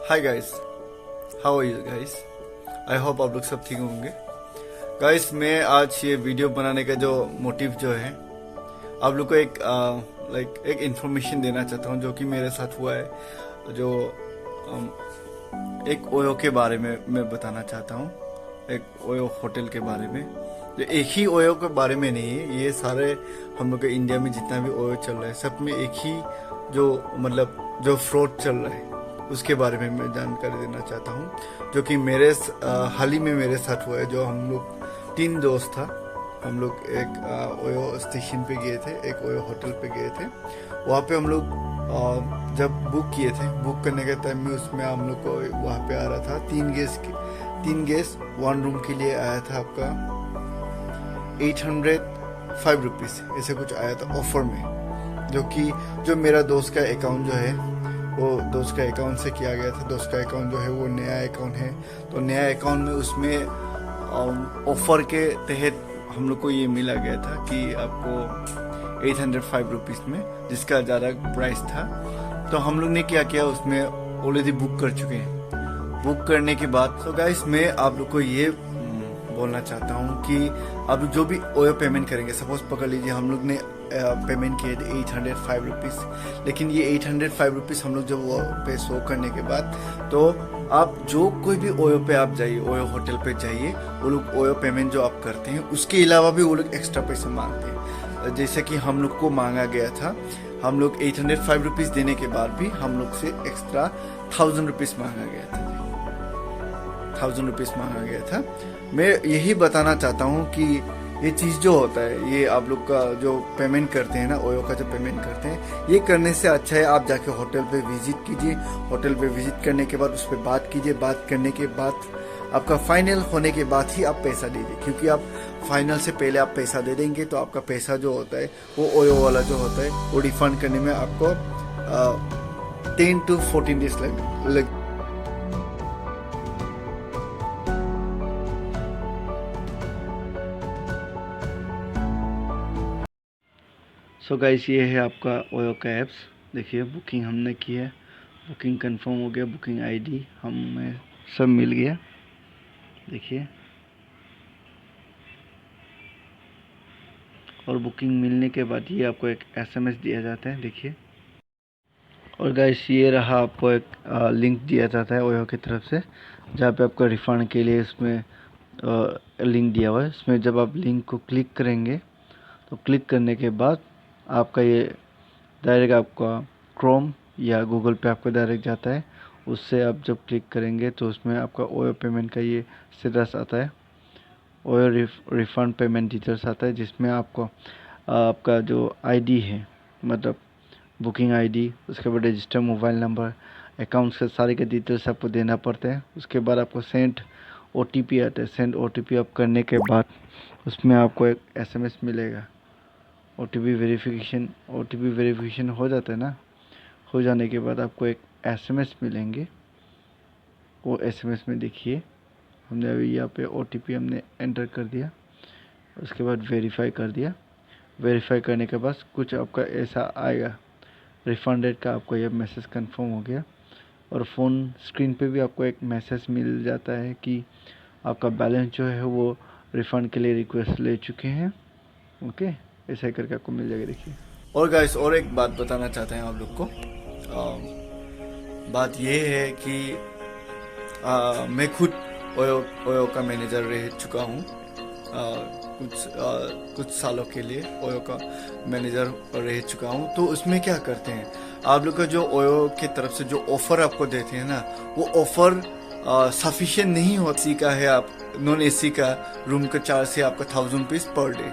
Hi guys, how are you guys. I hope आप लोग सब ठीक होंगे। गाइस, मैं आज ये वीडियो बनाने का जो मोटिव जो है, आप लोग को एक इन्फॉर्मेशन देना चाहता हूँ जो कि मेरे साथ हुआ है। जो एक ओयो के बारे में मैं बताना चाहता हूँ, एक ओयो होटल के बारे में। जो एक ही ओयो के बारे में नहीं है, ये सारे हम लोग के इंडिया में जितना भी ओयो चल रहा है सब में एक ही जो फ्रॉड चल रहा है उसके बारे में मैं जानकारी देना चाहता हूँ, जो कि हाल ही में मेरे साथ हुआ है। जो हम लोग 3 दोस्त था, हम लोग एक ओयो स्टेशन पे गए थे, एक ओयो होटल पे गए थे। वहाँ पे हम लोग जब बुक किए थे, बुक करने के टाइम में उसमें हम लोग को वहाँ पे आ रहा था 3 गेस्ट 1 रूम के लिए आया था आपका 805 रुपीज़ ऐसे कुछ आया था ऑफर में। जो मेरा दोस्त का अकाउंट जो है वो दोस्त का अकाउंट से किया गया था। दोस्त का अकाउंट जो है वो नया अकाउंट है, तो नया अकाउंट में उसमें ऑफर के तहत हम लोग को ये मिला गया था कि आपको 805 रुपीज़ में, जिसका ज़्यादा प्राइस था। तो हम लोग ने क्या किया, उसमें ऑलरेडी बुक कर चुके हैं। बुक करने के बाद तो गाइस, मैं आप लोग को ये बोलना चाहता हूँ कि आप जो भी ओयो पेमेंट करेंगे, सपोज पकड़ लीजिए हम लोग ने पेमेंट किए थे 805 रुपीज़, लेकिन ये 805 रुपीज़ हम लोग जब वो पे शो करने के बाद, तो आप जो कोई भी ओयो पे आप जाइए, ओयो होटल पे जाइए, वो लोग ओयो पेमेंट जो आप करते हैं उसके अलावा भी वो लोग एक्स्ट्रा पैसे मांगते हैं। जैसे कि हम लोग को मांगा गया था, हम लोग 805 रुपीज़ देने के बाद भी हम लोग से एक्स्ट्रा 1000 रुपीज़ मांगा गया था। 1000 रुपीज़ मांगा गया था। मैं यही बताना चाहता हूँ कि ये चीज़ जो होता है, ये आप लोग का जो पेमेंट करते हैं ना, ओयो का जो पेमेंट करते हैं, ये करने से अच्छा है आप जाके होटल पे विजिट कीजिए। होटल पे विजिट करने के बाद उस पर बात कीजिए। बात करने के बाद आपका फाइनल होने के बाद ही आप पैसा दीजिए, क्योंकि आप फाइनल से पहले आप पैसा दे देंगे तो आपका पैसा जो होता है वो ओयो वाला जो होता है वो रिफंड करने में आपको 10 to 14 डेज लग सो गाइस, ये है आपका ओयो का ऐप्स। देखिए, बुकिंग हमने की है, बुकिंग कंफर्म हो गया, बुकिंग आईडी हमें सब मिल गया। देखिए, और बुकिंग मिलने के बाद ये आपको एक एसएमएस दिया जाता है। देखिए, और गाइस ये रहा, आपको एक लिंक दिया जाता है ओयो की तरफ से, जहाँ पे आपका रिफ़ंड के लिए इसमें लिंक दिया हुआ है। इसमें जब आप लिंक को क्लिक करेंगे तो क्लिक करने के बाद आपका ये डायरेक्ट आपका क्रोम या गूगल पे आपको डायरेक्ट जाता है। उससे आप जब क्लिक करेंगे तो उसमें आपका ओयो पेमेंट का ये स्टेटस आता है, ओयो रिफ़ंड पेमेंट डिटेल्स आता है, जिसमें आपको आपका जो आईडी है, मतलब बुकिंग आईडी, उसके बाद रजिस्टर मोबाइल नंबर, अकाउंट्स के सारे के डिटेल्स आपको देना पड़ते हैं। उसके बाद आपको सेंड ओटीपी आता है। सेंड ओटीपी आप करने के बाद उसमें आपको एक एसएमएस मिलेगा। ओटीपी वेरिफिकेशन हो जाता है ना, हो जाने के बाद आपको एक एसएमएस मिलेंगे। वो एसएमएस में देखिए, हमने अभी यहाँ पे ओटीपी हमने एंटर कर दिया, उसके बाद वेरीफाई कर दिया। वेरीफाई करने के बाद कुछ आपका ऐसा आएगा, रिफंड रेट का आपको यह मैसेज कंफर्म हो गया। और फ़ोन स्क्रीन पे भी आपको एक मैसेज मिल जाता है कि आपका बैलेंस जो है वो रिफ़ंड के लिए रिक्वेस्ट ले चुके हैं। ओके, ऐसा ही करके आपको मिल जाएगा। देखिए, और गाइस, और एक बात बताना चाहते हैं आप लोग को। बात ये है कि मैं खुद ओयो का मैनेजर रह चुका हूँ। कुछ सालों के लिए ओयो का मैनेजर रह चुका हूँ। तो उसमें क्या करते हैं, आप लोग का जो ओयो की तरफ से जो ऑफ़र आपको देते हैं ना, वो ऑफ़र सफिशिएंट नहीं होता। एसी का है, आप नॉन एसी का रूम का चार्ज है आपका 1000 रुपीज़ पर डे।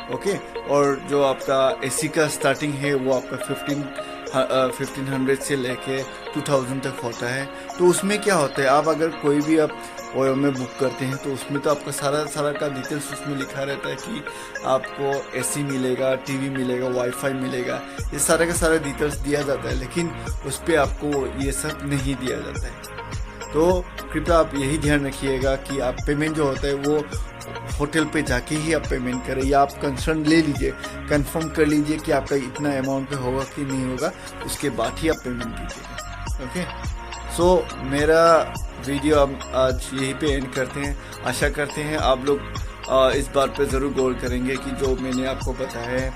ओके, और जो आपका एसी का स्टार्टिंग है वो आपका 1500 से लेके 2000 तक होता है। तो उसमें क्या होता है, आप अगर कोई भी आप ओयो में बुक करते हैं तो उसमें तो आपका सारा का डिटेल्स उसमें लिखा रहता है कि आपको एसी मिलेगा, टीवी मिलेगा, वाईफाई मिलेगा, ये सारा का सारा डिटेल्स दिया जाता है। लेकिन उस पर आपको ये सब नहीं दिया जाता है। तो कृपया आप यही ध्यान रखिएगा कि आप पेमेंट जो होता है वो होटल पे जाके ही आप पेमेंट करें, या आप कंसर्न ले लीजिए, कंफर्म कर लीजिए कि आपका इतना अमाउंट पे होगा कि नहीं होगा, उसके बाद ही आप पेमेंट कीजिएगा। ओके, सो मेरा वीडियो अब आज यहीं पे एंड करते हैं। आशा करते हैं आप लोग इस बात पे ज़रूर गौर करेंगे कि जो मैंने आपको बताया है